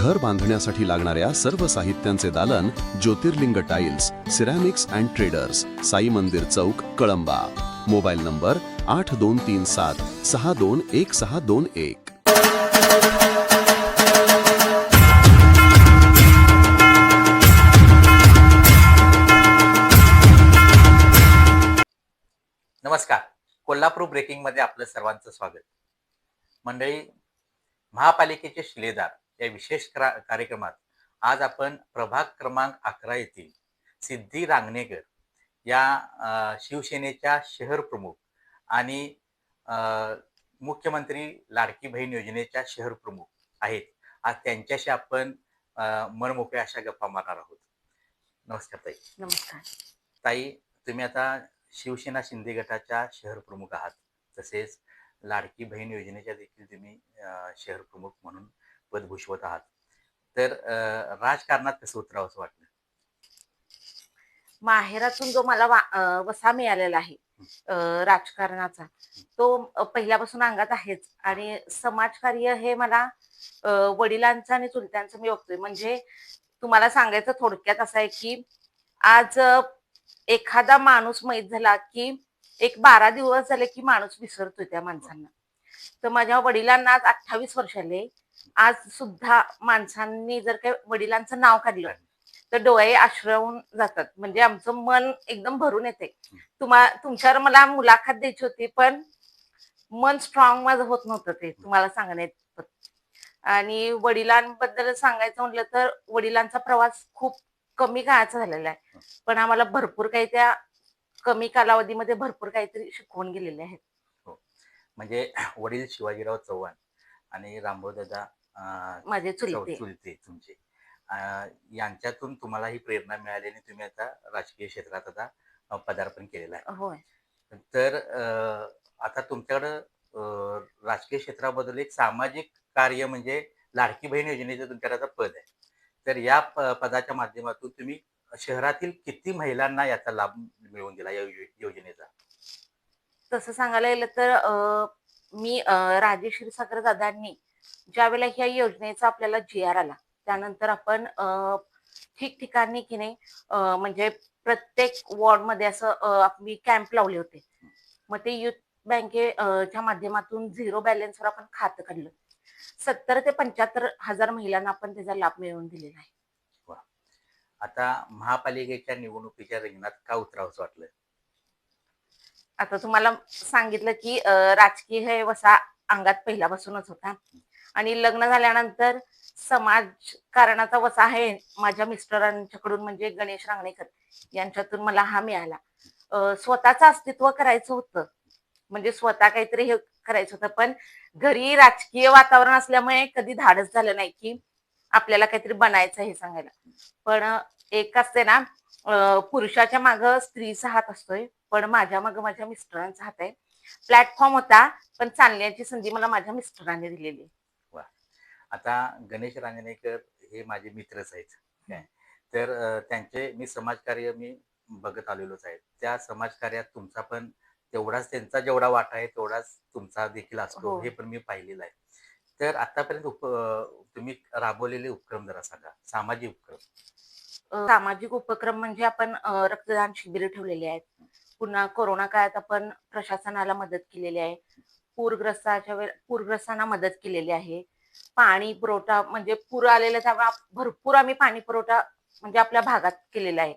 घर बांधण्यासाठी लागणाऱ्या सर्व साहित्यांचे दालन Jyotirling tiles, ceramics and traders, Sai Mandir Chowk, Kalamba. Mobile number 8237621621. नमस्कार. कोल्हापूर ब्रेकिंग मध्ये आपलं सर्वांचं स्वागत. मंडळी, महापालिकेचे शिलेदार या विशेष कार्यक्रमात आज आपण प्रभाग क्रमांक 11 येथील सिद्धी रांगणेकर या शिवसेनेच्या शहर प्रमुख आणि मुख्यमंत्री लाडकी बहीण योजनेच्या शहर प्रमुख आहेत. आज त्यांच्याशी आपण मनमोकळ्या अशा गप्पा मारणार आहोत. नमस्कार ताई. नमस्कार ताई, तुम्ही आता शिवसेना शिंदे गटाच्या शहर प्रमुख आहात, तसेच लाडकी बहीण योजनेच्या देखील तुम्ही शहर प्रमुख म्हणून पद भूषवत आहात. तर राजकारणात कसं उतरावं असं वाटलं? माहेरातून जो मला वसा मिळालेला आहे राजकारणाचा, तो पहिल्यापासून अंगात आहेच. आणि समाजकार्य हे मला वडिलांचं आणि चुलत्यांचं मी बघतोय. म्हणजे तुम्हाला सांगायचं थोडक्यात असं आहे की आज एखादा माणूस माहीत झाला की एक 12 दिवस झाले की माणूस विसरतोय त्या माणसांना. तर माझ्या वडिलांना आज 28 वर्ष आले. आज सुद्धा माणसांनी जर काही वडिलांचं नाव काढलं तर डोळे आश्रवून जातात. म्हणजे आमचं मन एकदम भरून येते. तुमच्यावर मला मुलाखत द्यायची होती, पण मन स्ट्रॉंग माझं होत नव्हतं ते तुम्हाला सांगण्यात. आणि वडिलांबद्दल सांगायचं म्हटलं तर वडिलांचा प्रवास खूप कमी काळाचा झालेला आहे, पण आम्हाला भरपूर काही त्या कमी कालावधीमध्ये भरपूर काहीतरी शिकवून गेलेले आहेत. म्हणजे वडील शिवाजीराव चव्हाण आणि रामभाऊ दादा माझे चुलते तुमचे, यांच्यातून तुम्हाला ही प्रेरणा मिळाली आणि तुम्ही आता राजकीय क्षेत्रात आता पदार्पण केलेलं आहे. होय. तर आता तुमच्याकडं राजकीय क्षेत्राबद्दल एक सामाजिक कार्य म्हणजे लाडकी बहीण योजनेचं तुमच्याकडे आता पद आहे. तर या पदाच्या माध्यमातून तुम्ही शहरातील किती महिलांना याचा लाभ मिळवून दिला या योजनेचा? तसं सांगायला गेलं तर मी राजेश क्षीरसागर दादांनी ज्या वेळेला ह्या योजनेचा आपल्याला GR आला, त्यानंतर आपण ठिकठिकाणी की नाही म्हणजे प्रत्येक वॉर्डमध्ये असं आम्ही कॅम्प लावले होते. मग ते युथ बँकेच्या माध्यमातून 0 बॅलन्सवर आपण खातं काढलं. 70 ते 75 हजार महिलांना आपण त्याचा लाभ मिळवून दिलेला आहे. आता महापालिकेच्या निवडणुकीच्या रिंगणात का उतरावंसं वाटलं? आता तुम्हाला सांगितलं की राजकीय हे वसा अंगात पहिल्यापासूनच होता. आणि लग्न झाल्यानंतर समाजकारणाचा वसा आहे माझ्या मिस्टरांच्याकडून, म्हणजे गणेश रांगणेकर यांच्यातून मला हा मिळाला. स्वतःचं अस्तित्व करायचं होतं, म्हणजे स्वतः काहीतरी हे करायचं होतं, पण घरी राजकीय वातावरण असल्यामुळे कधी धाडस झालं नाही की आपल्याला काहीतरी बनायचं हे सांगायला. पण एक असते ना, पुरुषाच्या मागं स्त्रीचा हात असतोय, पण माझ्या मागं माझ्या मिस्टरांचा हात आहे. प्लॅटफॉर्म होता, पण चालण्याची संधी मला माझ्या मिस्टरांनी दिलेली. वा. आता गणेश रांगणेकर हे माझे मित्रच आहेत काय, तर त्यांचे मी समाजकार्य मी बघत आलेलोच आहे. त्या समाजकार्यात तुमचा पण तेवढाच, त्यांचा जेवढा वाटा आहे तेवढाच तुमचा देखील असतो, हे पण मी पाहिलेलं आहे. तर आतापर्यंत तुम्ही राबवलेले उपक्रम जरा सांगा, सामाजिक उपक्रम. सामाजिक उपक्रम म्हणजे आपण रक्तदान शिबिर ठेवलेले आहेत. पुन्हा कोरोना काळात आपण प्रशासनाला मदत केलेली आहे. पूरग्रस्तांना मदत केलेली आहे. पाणी पुरवठा, म्हणजे पूर आलेल्या तेव्हा भरपूर आम्ही पाणी पुरवठा म्हणजे आपल्या भागात केलेला आहे.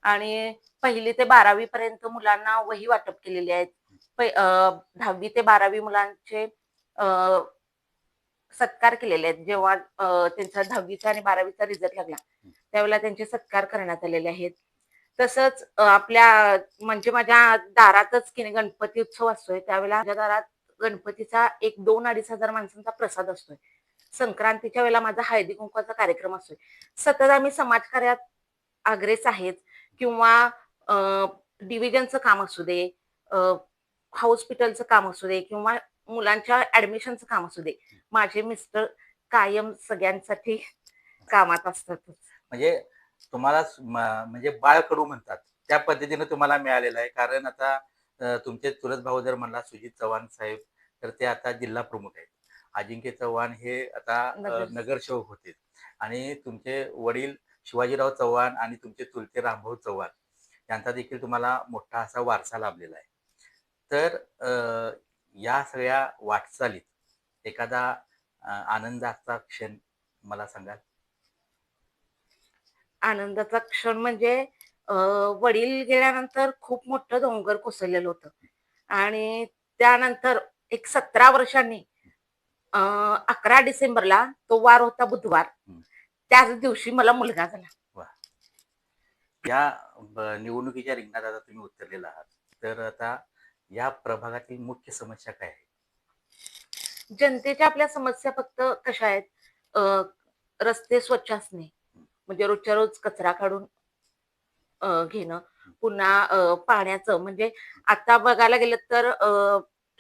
आणि 1ली ते 12वी पर्यंत मुलांना वही वाटप केलेली आहेत. 10वी ते 12वी मुलांचे सत्कार केलेले आहेत. जेव्हा त्यांचा 10वीचा आणि 12वीचा रिझल्ट लागला त्यावेळेला त्यांचे सत्कार करण्यात आलेले आहेत. तसंच आपल्या म्हणजे माझ्या दारातच की गणपती उत्सव असतोय, त्यावेळेला माझ्या दारात गणपतीचा 1-2-2.5 हजार माणसांचा प्रसाद असतोय. संक्रांतीच्या वेळेला माझा हळदी कुंकवाचा कार्यक्रम असतोय. सतत आम्ही समाजकार्यात अग्रेस आहेत. किंवा डिव्हिजनचं काम असू दे, हॉस्पिटलचं काम असू दे, किंवा मुलांच्या ऍडमिशनचं काम असू दे, माझे मिस्टर कायम सगळ्यांसाठी कामात असतात. म्हणजे तुम्हाला म्हणजे बाळकडू म्हणतात त्या पद्धतीने तुम्हाला मिळालेलं आहे. कारण आता तुमचे चुलत भाऊ जर म्हणला सुजित चव्हाण साहेब, तर ते आता जिल्हा प्रमुख आहेत. अजिंक्य चव्हाण हे आता नगरसेवक होते. आणि तुमचे वडील शिवाजीराव चव्हाण आणि तुमचे चुलते रामभाऊ चव्हाण यांचा देखील तुम्हाला मोठा असा वारसा लाभलेला आहे. तर या सगळ्या वाटचालीत एखादा आनंदाचा क्षण मला सांगाल? आनंदाचा क्षण म्हणजे अ, वडील गेल्यानंतर खूप मोठं डोंगर कोसळलेलं होतं आणि त्यानंतर एक 17 वर्षांनी 11 डिसेंबरला तो वार होता बुधवार. हं. त्याच दिवशी मला मुलगा झाला. वाह! या निवडणुकीच्या रिंगणात आता तुम्ही उतरलेला आहात. तर आता या प्रभागातील मुख्य समस्या काय आहे? जनतेच्या आपल्या समस्या फक्त कशा आहेत? अ, रस्ते स्वच्छ असणे, म्हणजे रोजच्या रोज कचरा काढून घेणं. पुन्हा पाण्याचं म्हणजे आता बघायला गेलं तर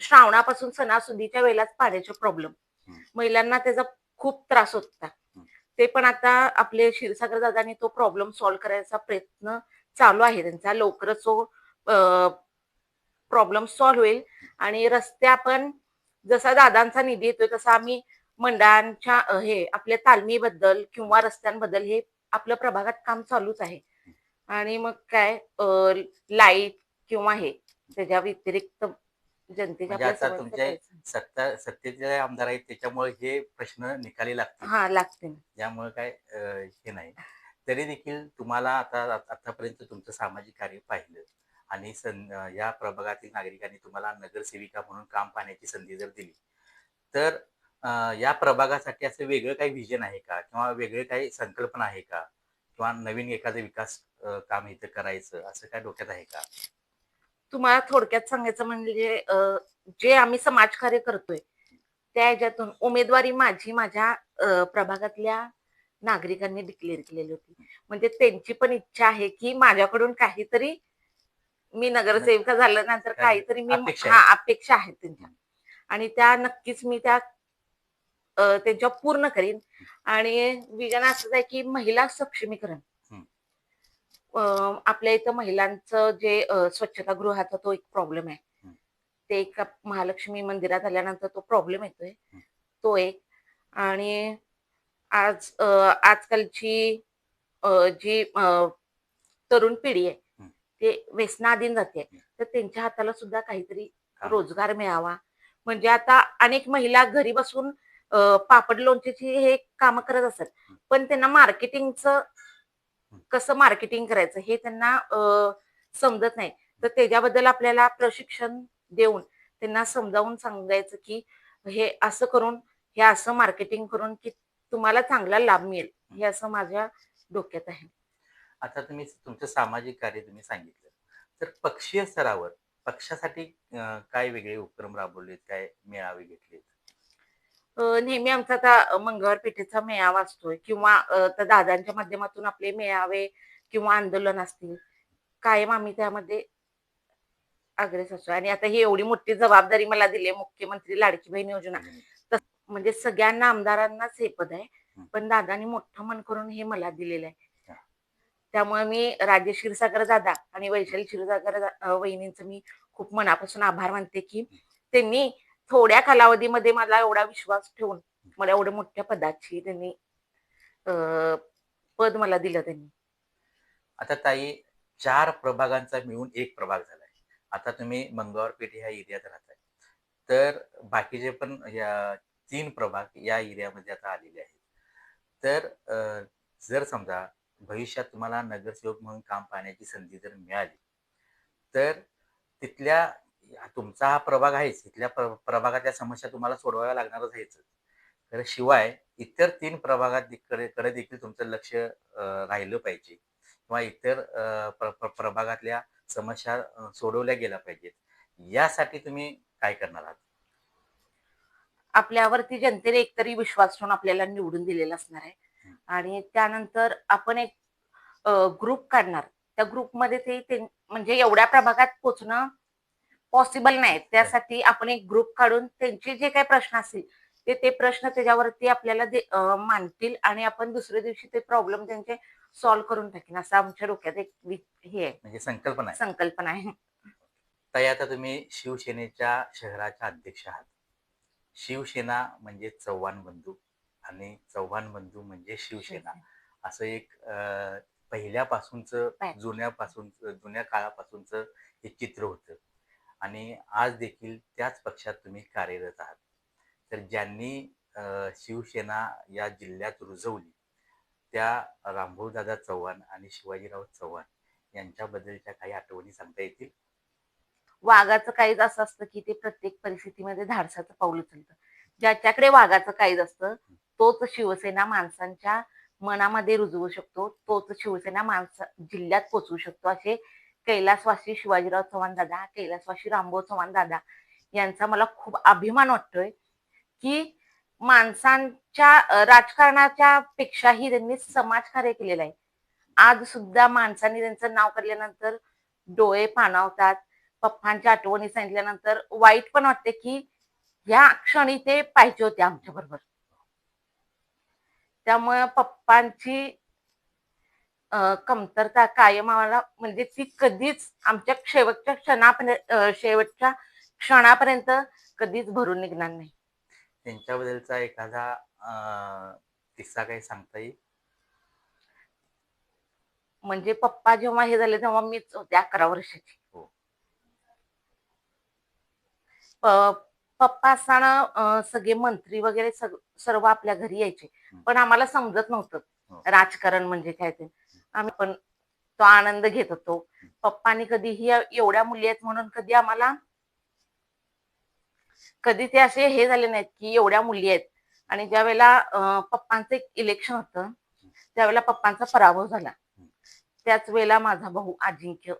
श्रावणापासून सणासुदीच्या वेळेलाच पाण्याचे प्रॉब्लेम. हं. महिलांना त्याचा खूप त्रास होत होता. हं. ते पण आता आपले क्षीरसागर दादांनी तो प्रॉब्लेम सॉल्व्ह करायचा प्रयत्न चालू आहे त्यांचा. लवकरच तो प्रॉब्लेम सॉल्व्ह होईल आणि रस्ते आपण जसा दादांचा निधी येतोय तसा आम्ही मंडळांच्या हे आपल्या तालमीबद्दल किंवा रस्त्यांबद्दल हे आपल्या प्रभागात काम चालूच आहे. आणि मग काय लाईट किंवा हे त्याच्या व्यतिरिक्त जनतेच्या म्हणजे आपल्या आता समस्या तुमचे काहीच नाही. सत्तेचे आमदार आहेत त्याच्यामुळे हे प्रश्न निकाली लागतील. हा लागते. त्यामुळे काय हे नाही. तरी देखील तुम्हाला आतापर्यंत तुमचं सामाजिक कार्य पाहिलं आणि या प्रभागातील नागरिकांनी तुम्हाला नगरसेविका म्हणून काम पाहण्याची संधी जर दिली, तर या प्रभागासाठी असं वेगळं काही व्हिजन आहे का? किंवा वेगळे काही संकल्पना आहे का? किंवा नवीन एखादं विकास काम इथं करायचं असं काय डोक्यात आहे का? तुम्हाला थोडक्यात सांगायचं म्हणजे जे आम्ही समाजकार्य करतोय त्या ह्याच्यातून उमेदवारी माझी माझ्या प्रभागातल्या नागरिकांनी डिक्लेअर केलेली होती. म्हणजे त्यांची पण इच्छा आहे की माझ्याकडून काहीतरी मी नगरसेविका झाल्यानंतर काय काहीतरी मी अपेक्षा हा आहे? अपेक्षा आहेत त्यांच्या आणि त्या नक्कीच मी त्या त्यांच्या पूर्ण करीन. आणि विजन असंच आहे की महिला सक्षमीकरण. हं. आपल्या इथं महिलांचं जे स्वच्छतागृहाचा तो एक प्रॉब्लेम आहे. हं. ते एक महालक्ष्मी मंदिरात आल्यानंतर तो प्रॉब्लेम येतोय. हं. तो एक आणि आजकालची जी तरुण पिढी आहे हं. ते व्यसनाधीन जाते. हं. तर त्यांच्या हाताला सुद्धा काहीतरी काम. रोजगार मिळावा. म्हणजे आता अनेक महिला घरी बसून पापड लोणचेची हे कामं करत असतात. हं. पण त्यांना मार्केटिंगचं हं. कसं मार्केटिंग करायचं हे त्यांना समजत नाही. तर त्याच्याबद्दल आपल्याला प्रशिक्षण देऊन त्यांना समजावून सांगायचं की हे असं करून, हे असं मार्केटिंग करून की तुम्हाला चांगला लाभ मिळेल. हे असं माझ्या डोक्यात आहे. आता तुम्ही तुमचं सामाजिक कार्य तुम्ही सांगितलं. तर पक्षीय स्तरावर पक्षासाठी काय वेगळे उपक्रम राबवलेत? काय मेळावे घेतलेत? नेहमी आमचा आता मंगळवार पेठेचा मेळावा असतोय किंवा त्या दादांच्या माध्यमातून आपले मेळावे किंवा आंदोलन असतील. कायम आम्ही त्यामध्ये अग्रेस असतो आणि आता ही एवढी मोठी जबाबदारी मला दिली आहे मुख्यमंत्री लाडकी बहीण योजना. तर म्हणजे सगळ्यांना आमदारांनाच हे पद आहे. हं. पण दादांनी मोठं मन करून हे मला दिलेलं आहे. हां. त्यामुळे मी राज्य क्षीरसागर दादा आणि वैशाली क्षीरसागर वहिनींचं मी खूप मनापासून आभार मानते की त्यांनी थोड्या कालावधीमध्ये मला एवढा विश्वास ठेवून मला एवढ्या मोठ्या पदाची त्यांनी पद मला दिलं त्यांनी. आता ताई 4 प्रभागांचा मिळून 1 प्रभाग झालाय. आता तुम्ही मंगळवार पेठ ह्या एरियात राहताय. तर बाकीचे पण या 3 प्रभाग या एरियामध्ये आता आलेले आहेत. तर जर समजा भविष्यात तुम्हाला नगरसेवक म्हणून काम पाहण्याची संधी जर मिळाली, तर तिथल्या तुमचा हा प्रभाग आहेच. तिथल्या प्रभागातल्या समस्या तुम्हाला सोडवाव्या लागणारच आहेच. तर शिवाय इतर 3 कडे देखील तुमचं लक्ष राहिलं पाहिजे किंवा इतर प्रभागातल्या समस्या सोडवल्या गेल्या पाहिजेत. यासाठी तुम्ही काय करणार आहात? आपल्यावरती जनतेने एकतरी विश्वास ठेवून आपल्याला निवडून दिलेला असणार आहे. हं. आणि त्यानंतर आपण एक ग्रुप काढणार. त्या ग्रुपमध्ये म्हणजे एवढ्या प्रभागात पोहोचणं पॉसिबल नाही. त्यासाठी आपण एक ग्रुप काढून त्यांचे जे काही प्रश्न असतील ते प्रश्न त्याच्यावरती आपल्याला मांडतील आणि आपण दुसऱ्या दिवशी ते प्रॉब्लेम त्यांचे सॉल्व्ह करून टाकीन असं आमच्या डोक्यात एक हे आहे, म्हणजे संकल्पना आहे. संकल्पना आहे. ताई आता तुम्ही शिवसेनेच्या शहराच्या अध्यक्ष आहात. शिवसेना म्हणजे चव्हाण बंधू आणि चव्हाण बंधू म्हणजे शिवसेना असं एक पहिल्यापासूनचं जुन्या काळापासूनचं हे चित्र होतं आणि आज देखील त्याच पक्षात तुम्ही कार्यरत आहात. तर ज्यांनी शिवसेना या जिल्ह्यात रुजवली त्या रामभाऊदादा चव्हाण आणि शिवाजीराव चव्हाण यांच्याबद्दलच्या काही आठवणी सांगता येतील? वाघाचं काळीज असं असतं की ते प्रत्येक परिस्थितीमध्ये धाडसाचं पाऊल उचलतं. ज्याच्याकडे वाघाचं काळीज असतं तोच शिवसेना माणसांच्या मनामध्ये रुजवू शकतो, तोच शिवसेना जिल्ह्यात पोचवू शकतो, असे कैलासवासी शिवाजीराव चव्हाण दादा, कैलासवासी रामभाऊ चव्हाण दादा यांचा मला खूप अभिमान वाटतोय की माणसांच्या राजकारणाच्या पेक्षाही त्यांनी समाजकार्य केलेलं आहे. आज सुद्धा माणसांनी त्यांचं नाव काढल्यानंतर डोळे पाणावतात. पप्पांच्या आठवणी सांगितल्यानंतर वाईट पण वाटते की या क्षणी ते पाहिजे होते आमच्या बरोबर. त्यामुळे पप्पांची कमतरता कायम आम्हाला म्हणजे ती कधीच आमच्या शेवटच्या क्षणापर्यंत कधीच भरून निघणार नाही. त्यांच्याबद्दलचा एखादा किस्सा काही सांगता येईल? म्हणजे पप्पा जेव्हा हे झाले तेव्हा मीच होते 11 वर्षाची. हो. पप्पा असताना सगळे मंत्री वगैरे सर्व आपल्या घरी यायचे, पण आम्हाला समजत नव्हतं राजकारण म्हणजे काय ते. आम्ही पण तो आनंद घेत होतो. पप्पांनी कधीही एवढ्या मुली आहेत म्हणून कधी ते असे हे झाले नाहीत की एवढ्या मुली आहेत. आणि ज्या वेळेला पप्पांचं एक इलेक्शन होतं त्यावेळेला पप्पांचा पराभव झाला. त्याच वेळेला माझा भाऊ अजिंक्य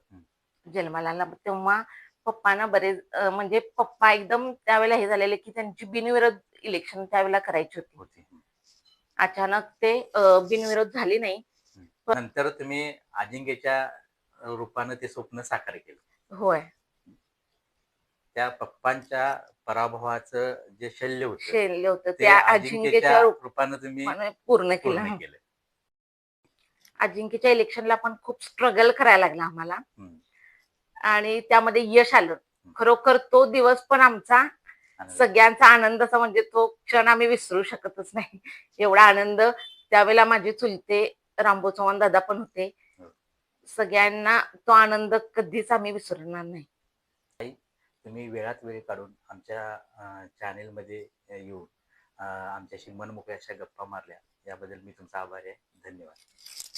जन्माला आला. तेव्हा पप्पांना बरेच म्हणजे पप्पा एकदम त्यावेळेला हे झालेले की त्यांची बिनविरोध इलेक्शन त्यावेळेला करायची होती. अचानक ते बिनविरोध झाली नाही. नंतर तुम्ही अजिंक्यच्या रूपानं ते स्वप्न साकार केलं. होय. त्या पप्पांच्या पराभवाचं जे शल्य होतं ते त्या अजिंक्यच्या रूपानं तुम्ही पूर्ण पूर्ण केलं. केलं. अजिंक्यच्या इलेक्शनला पण खूप स्ट्रगल करायला लागला आम्हाला आणि त्यामध्ये यश आलं. खरोखर तो दिवस पण आमचा सगळ्यांचा आनंदाचा म्हणजे तो क्षण आम्ही विसरू शकतच नाही. एवढा आनंद त्यावेळेला माझे चुलते रामभाऊ चव्हाण दादा पण होते. सगळ्यांना तो आनंद कधीच आम्ही विसरणार नाही. तुम्ही वेळात वेळ काढून आमच्या चॅनेलमध्ये येऊन आमच्याशी मनमोकळ्या अशा गप्पा मारल्या याबद्दल मी तुमचा आभारी आहे. धन्यवाद.